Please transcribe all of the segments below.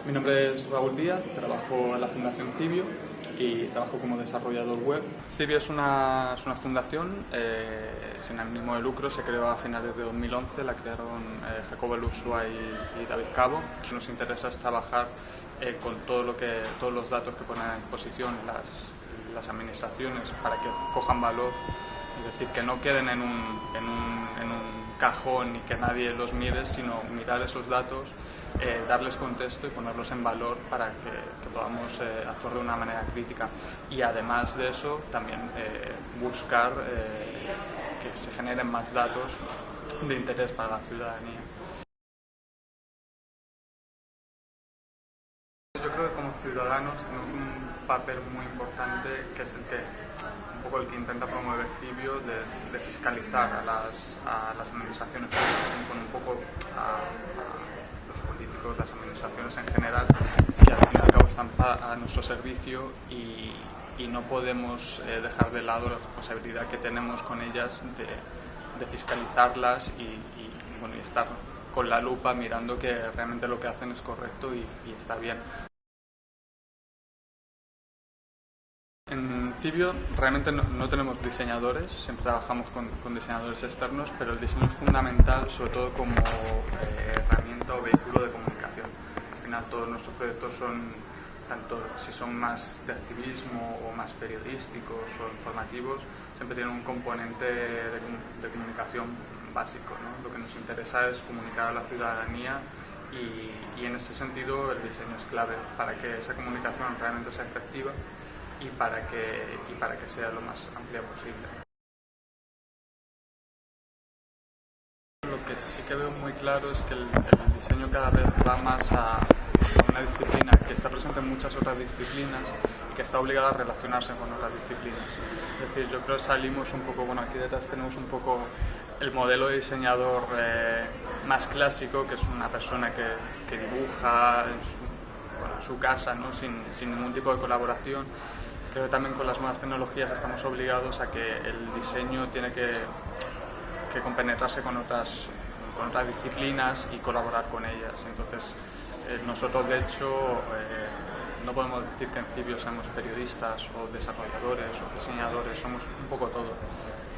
Mi nombre es Raúl Díaz, trabajo en la Fundación Cibio y trabajo como desarrollador web. Cibio es una fundación sin ánimo de lucro, se creó a finales de 2011, la crearon Jacobo Elusua y David Cabo. Lo que nos interesa es trabajar con todos los datos que ponen a disposición las administraciones para que cojan valor, es decir, que no queden en un cajón y que nadie los mire, sino mirar esos datos, darles contexto y ponerlos en valor para que podamos actuar de una manera crítica. Y además de eso, también buscar que se generen más datos de interés para la ciudadanía. Yo creo que como ciudadanos tenemos un papel muy importante, que es el que intenta promover Cibio, de fiscalizar a las administraciones públicas, con un poco a los políticos, las administraciones en general, que al fin y al cabo están a nuestro servicio y no podemos dejar de lado la responsabilidad que tenemos con ellas de fiscalizarlas y estar con la lupa mirando que realmente lo que hacen es correcto y está bien. En Cibio realmente no tenemos diseñadores, siempre trabajamos con diseñadores externos, pero el diseño es fundamental, sobre todo como herramienta o vehículo de comunicación. Al final todos nuestros proyectos son, tanto si son más de activismo o más periodísticos o informativos, siempre tienen un componente de comunicación básico, ¿no? Lo que nos interesa es comunicar a la ciudadanía y en ese sentido el diseño es clave para que esa comunicación realmente sea efectiva y para que sea lo más amplia posible. Lo que sí que veo muy claro es que el diseño cada vez va más a una disciplina que está presente en muchas otras disciplinas y que está obligada a relacionarse con otras disciplinas. Es decir, yo creo que salimos un poco, aquí detrás tenemos un poco el modelo de diseñador más clásico, que es una persona que dibuja en su casa, ¿no? sin ningún tipo de colaboración. Creo que también con las nuevas tecnologías estamos obligados a que el diseño tiene que compenetrarse con otras disciplinas y colaborar con ellas. Entonces, nosotros de hecho no podemos decir que en Cibio seamos periodistas o desarrolladores o diseñadores, somos un poco todo.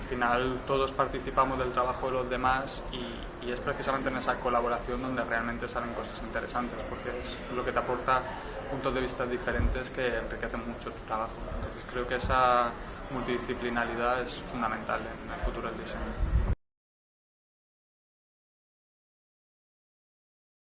Al final todos participamos del trabajo de los demás y es precisamente en esa colaboración donde realmente salen cosas interesantes, porque es lo que te aporta puntos de vista diferentes que enriquecen mucho tu trabajo. Entonces creo que esa multidisciplinaridad es fundamental en el futuro del diseño.